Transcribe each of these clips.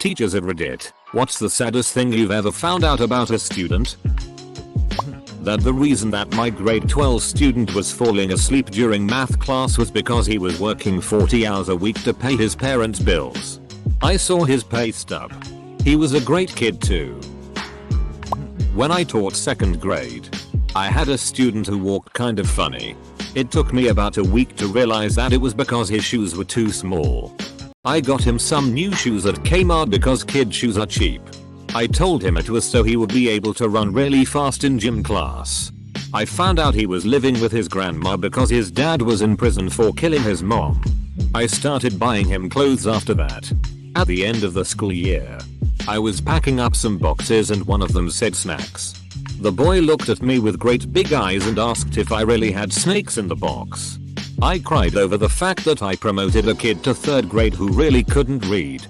Teachers at Reddit, what's the saddest thing you've ever found out about a student? That the reason that my grade 12 student was falling asleep during math class was because he was working 40 hours a week to pay his parents' bills. I saw his pay stub. He was a great kid too. When I taught 2nd grade, I had a student who walked kind of funny. It took me about a week to realize that it was because his shoes were too small. I got him some new shoes at Kmart because kid shoes are cheap. I told him it was so he would be able to run really fast in gym class. I found out he was living with his grandma because his dad was in prison for killing his mom. I started buying him clothes after that. At the end of the school year, I was packing up some boxes and one of them said snacks. The boy looked at me with great big eyes and asked if I really had snakes in the box. I cried over the fact that I promoted a kid to 3rd grade who really couldn't read.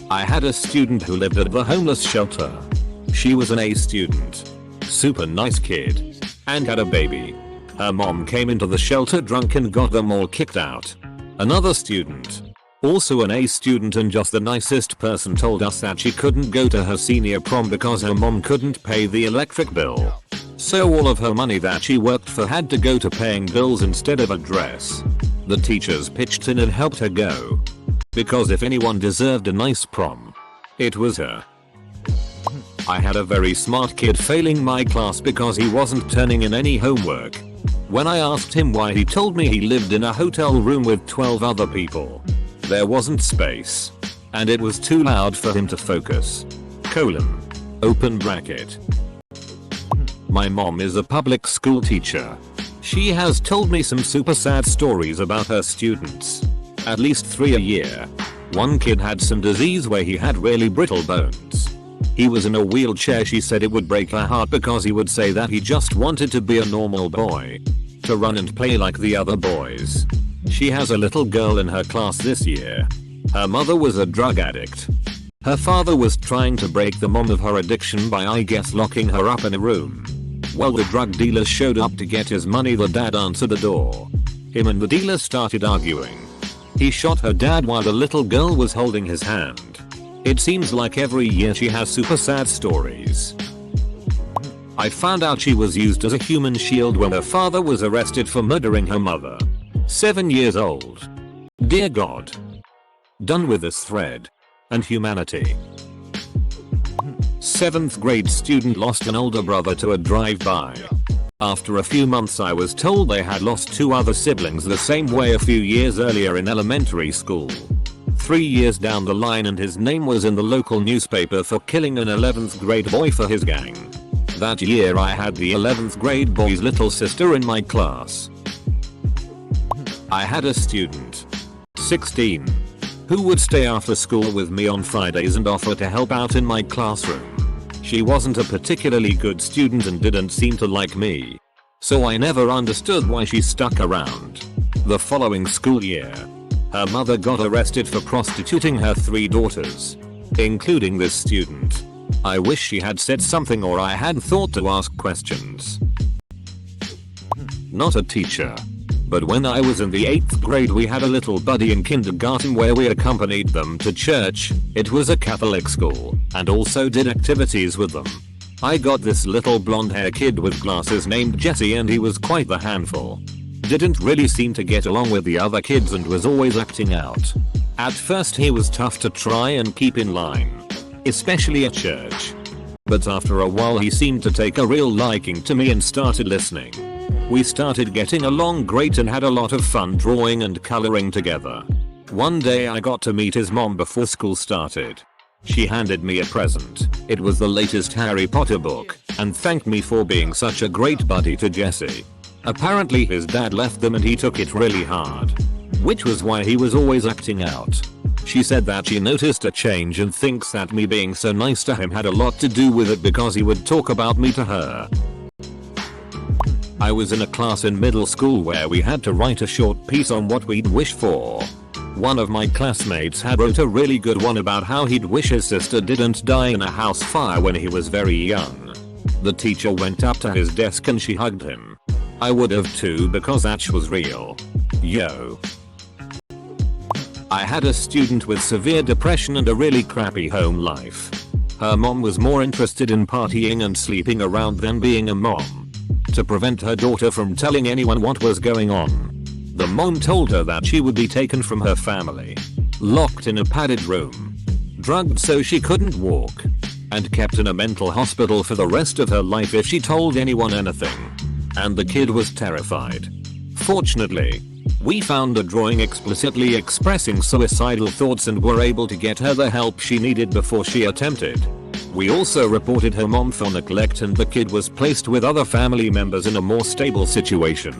I had a student who lived at the homeless shelter. She was an A student. Super nice kid. And had a baby. Her mom came into the shelter drunk and got them all kicked out. Another student, also an A student and just the nicest person, told us that she couldn't go to her senior prom because her mom couldn't pay the electric bill. So all of her money that she worked for had to go to paying bills instead of a dress. The teachers pitched in and helped her go. Because if anyone deserved a nice prom, it was her. I had a very smart kid failing my class because he wasn't turning in any homework. When I asked him why, he told me he lived in a hotel room with 12 other people. There wasn't space. And it was too loud for him to focus. Open bracket. My mom is a public school teacher. She has told me some super sad stories about her students. At least 3 a year. One kid had some disease where he had really brittle bones. He was in a wheelchair. She said it would break her heart because he would say that he just wanted to be a normal boy. To run and play like the other boys. She has a little girl in her class this year. Her mother was a drug addict. Her father was trying to break the mom of her addiction by, I guess, locking her up in a room. While the drug dealer showed up to get his money, the dad answered the door. Him and the dealer started arguing. He shot her dad while the little girl was holding his hand. It seems like every year she has super sad stories. I found out she was used as a human shield when her father was arrested for murdering her mother. 7 years old. Dear God. Done with this thread. And humanity. 7th grade student lost an older brother to a drive-by. After a few months, I was told they had lost 2 other siblings the same way a few years earlier in elementary school. 3 years down the line, and his name was in the local newspaper for killing an 11th grade boy for his gang. That year I had the 11th grade boy's little sister in my class. I had a student, 16, who would stay after school with me on Fridays and offer to help out in my classroom. She wasn't a particularly good student and didn't seem to like me. So I never understood why she stuck around. The following school year, her mother got arrested for prostituting her 3 daughters, including this student. I wish she had said something, or I had thought to ask questions. Not a teacher. But when I was in the 8th grade, we had a little buddy in kindergarten where we accompanied them to church. It was a Catholic school, and also did activities with them. I got this little blonde hair kid with glasses named Jase, and he was quite the handful. Didn't really seem to get along with the other kids and was always acting out. At first he was tough to try and keep in line, especially at church. But after a while he seemed to take a real liking to me and started listening. We started getting along great and had a lot of fun drawing and coloring together. One day I got to meet his mom before school started. She handed me a present. It was the latest Harry Potter book, and thanked me for being such a great buddy to Jesse. Apparently his dad left them and he took it really hard, which was why he was always acting out. She said that she noticed a change and thinks that me being so nice to him had a lot to do with it because he would talk about me to her. I was in a class in middle school where we had to write a short piece on what we'd wish for. One of my classmates had wrote a really good one about how he'd wish his sister didn't die in a house fire when he was very young. The teacher went up to his desk and she hugged him. I would have too because that was real. Yo. I had a student with severe depression and a really crappy home life. Her mom was more interested in partying and sleeping around than being a mom. To prevent her daughter from telling anyone what was going on, the mom told her that she would be taken from her family, locked in a padded room, drugged so she couldn't walk, and kept in a mental hospital for the rest of her life if she told anyone anything. And the kid was terrified. Fortunately, we found a drawing explicitly expressing suicidal thoughts and were able to get her the help she needed before she attempted. We also reported her mom for neglect and the kid was placed with other family members in a more stable situation.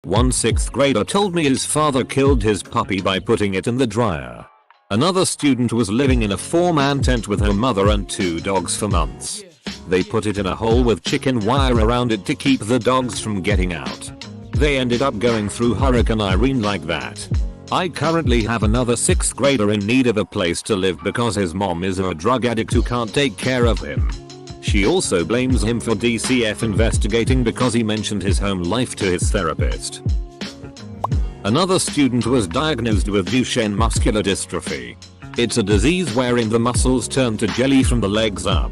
One 6th grader told me his father killed his puppy by putting it in the dryer. Another student was living in a 4-man tent with her mother and 2 dogs for months. They put it in a hole with chicken wire around it to keep the dogs from getting out. They ended up going through Hurricane Irene like that. I currently have another 6th grader in need of a place to live because his mom is a drug addict who can't take care of him. She also blames him for DCF investigating because he mentioned his home life to his therapist. Another student was diagnosed with Duchenne muscular dystrophy. It's a disease wherein the muscles turn to jelly from the legs up.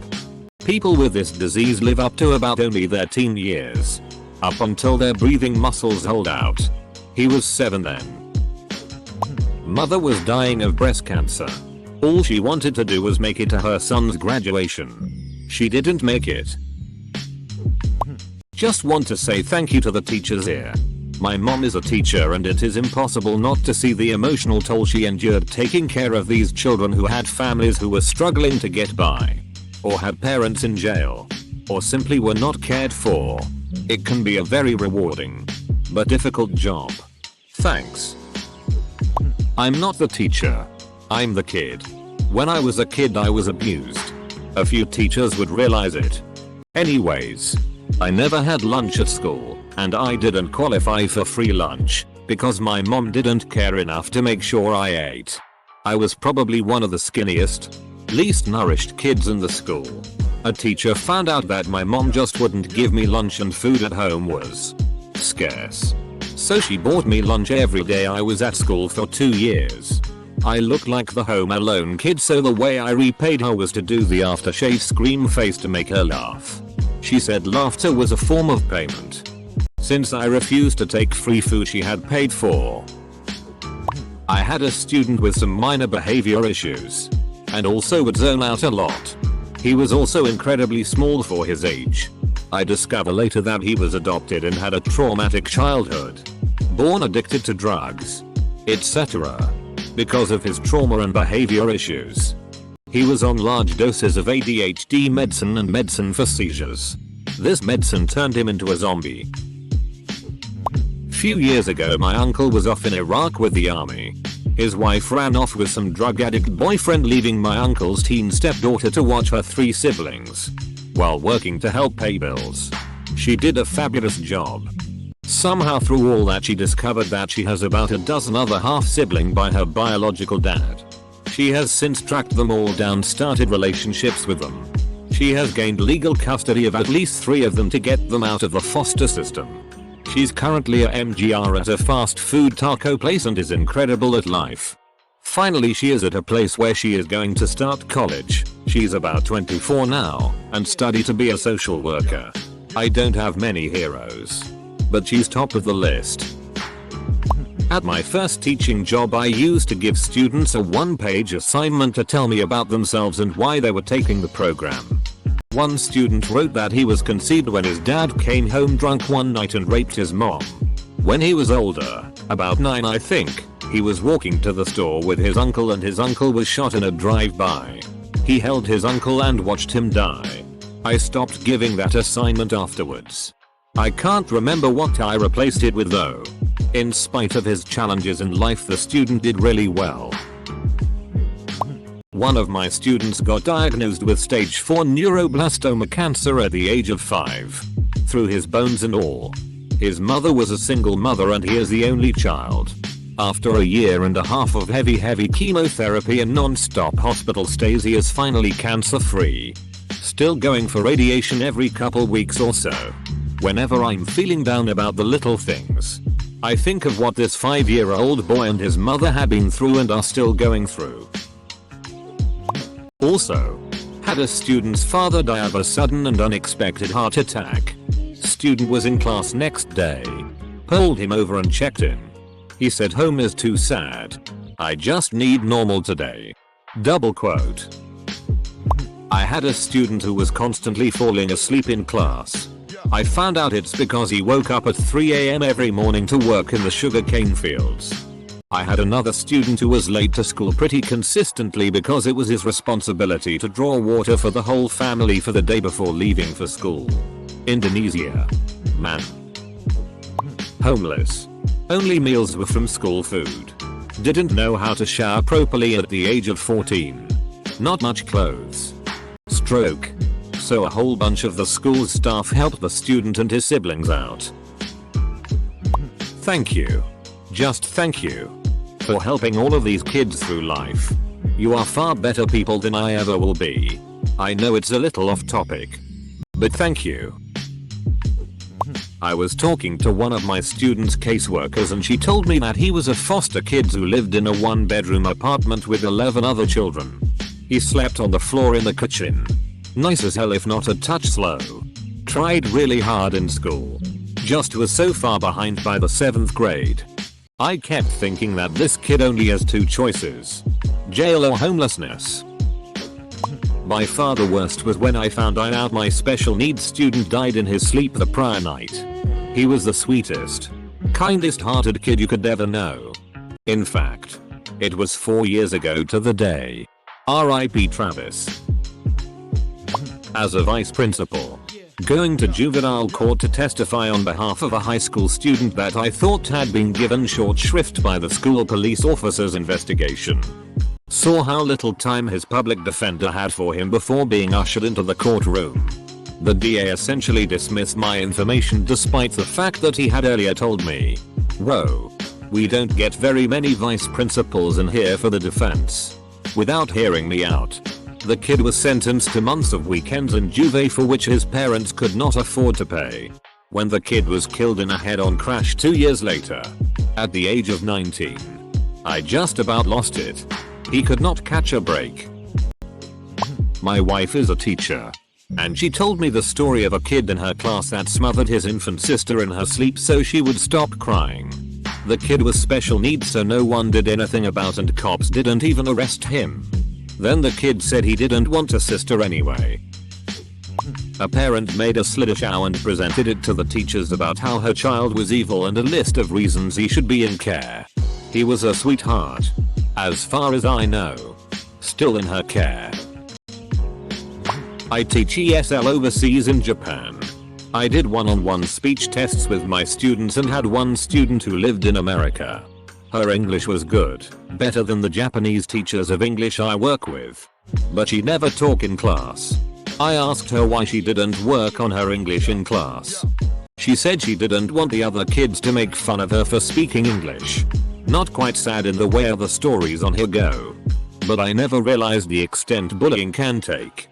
People with this disease live up to about only their teen years, up until their breathing muscles hold out. He was 7 then. Mother was dying of breast cancer. All she wanted to do was make it to her son's graduation. She didn't make it. Just want to say thank you to the teachers here. My mom is a teacher and it is impossible not to see the emotional toll she endured taking care of these children who had families who were struggling to get by, or had parents in jail, or simply were not cared for. It can be a very rewarding, but difficult job. Thanks. I'm not the teacher. I'm the kid. When I was a kid I was abused. A few teachers would realize it. Anyways, I never had lunch at school, and I didn't qualify for free lunch, because my mom didn't care enough to make sure I ate. I was probably one of the skinniest, least nourished kids in the school. A teacher found out that my mom just wouldn't give me lunch and food at home was scarce. So she bought me lunch every day I was at school for 2 years. I looked like the Home Alone kid, so the way I repaid her was to do the aftershave scream face to make her laugh. She said laughter was a form of payment, since I refused to take free food she had paid for. I had a student with some minor behavior issues, and also would zone out a lot. He was also incredibly small for his age. I discover later that he was adopted and had a traumatic childhood, born addicted to drugs, etc. because of his trauma and behavior issues. He was on large doses of ADHD medicine and medicine for seizures. This medicine turned him into a zombie. Few years ago my uncle was off in Iraq with the army. His wife ran off with some drug addict boyfriend, leaving my uncle's teen stepdaughter to watch her 3 siblings, while working to help pay bills. She did a fabulous job. Somehow through all that she discovered that she has about a dozen other half-sibling by her biological dad. She has since tracked them all down, started relationships with them. She has gained legal custody of at least 3 of them to get them out of the foster system. She's currently a MGR at a fast food taco place and is incredible at life. Finally she is at a place where she is going to start college. She's about 24 now and study to be a social worker. I don't have many heroes, but she's top of the list. At my first teaching job I used to give students a 1-page assignment to tell me about themselves and why they were taking the program. One student wrote that he was conceived when his dad came home drunk one night and raped his mom. When he was older, about 9 I think, he was walking to the store with his uncle and his uncle was shot in a drive-by. He held his uncle and watched him die. I stopped giving that assignment afterwards. I can't remember what I replaced it with though. In spite of his challenges in life the student did really well. One of my students got diagnosed with stage 4 neuroblastoma cancer at the age of 5. Through his bones and all. His mother was a single mother and he is the only child. After a year and a half of heavy chemotherapy and non-stop hospital stays he is finally cancer free. Still going for radiation every couple weeks or so. Whenever I'm feeling down about the little things, I think of what this 5-year-old boy and his mother had been through and are still going through. Also, had a student's father die of a sudden and unexpected heart attack. Student was in class next day. Pulled him over and checked in. He said home is too sad. I just need normal today. Double quote. I had a student who was constantly falling asleep in class. I found out it's because he woke up at 3 AM every morning to work in the sugarcane fields. I had another student who was late to school pretty consistently because it was his responsibility to draw water for the whole family for the day before leaving for school. Indonesia. Man. Homeless. Only meals were from school food. Didn't know how to shower properly at the age of 14. Not much clothes. Stroke. So a whole bunch of the school's staff helped the student and his siblings out. Thank you. Just thank you. For helping all of these kids through life. You are far better people than I ever will be. I know it's a little off topic. But thank you. I was talking to one of my students' caseworkers and she told me that he was a foster kid who lived in a 1-bedroom apartment with 11 other children. He slept on the floor in the kitchen. Nice as hell if not a touch slow. Tried really hard in school. Just was so far behind by the 7th grade. I kept thinking that this kid only has 2 choices. Jail or homelessness. By far the worst was when I found out my special needs student died in his sleep the prior night. He was the sweetest, kindest hearted kid you could ever know. In fact, it was 4 years ago to the day. R.I.P. Travis. As a vice principal, going to juvenile court to testify on behalf of a high school student that I thought had been given short shrift by the school police officer's investigation. Saw how little time his public defender had for him before being ushered into the courtroom. The DA essentially dismissed my information despite the fact that he had earlier told me, "Whoa, we don't get very many vice principals in here for the defense." Without hearing me out. The kid was sentenced to months of weekends in juve for which his parents could not afford to pay. When the kid was killed in a head-on crash 2 years later. At the age of 19. I just about lost it. He could not catch a break. My wife is a teacher. And she told me the story of a kid in her class that smothered his infant sister in her sleep so she would stop crying. The kid was special needs so no one did anything about and cops didn't even arrest him. Then the kid said he didn't want a sister anyway. A parent made a slideshow and presented it to the teachers about how her child was evil and a list of reasons he should be in care. He was a sweetheart. As far as I know. Still in her care. I teach ESL overseas in Japan. I did one-on-one speech tests with my students and had one student who lived in America. Her English was good, better than the Japanese teachers of English I work with. But she never talk in class. I asked her why she didn't work on her English in class. She said she didn't want the other kids to make fun of her for speaking English. Not quite sad in the way other stories on here go. But I never realized the extent bullying can take.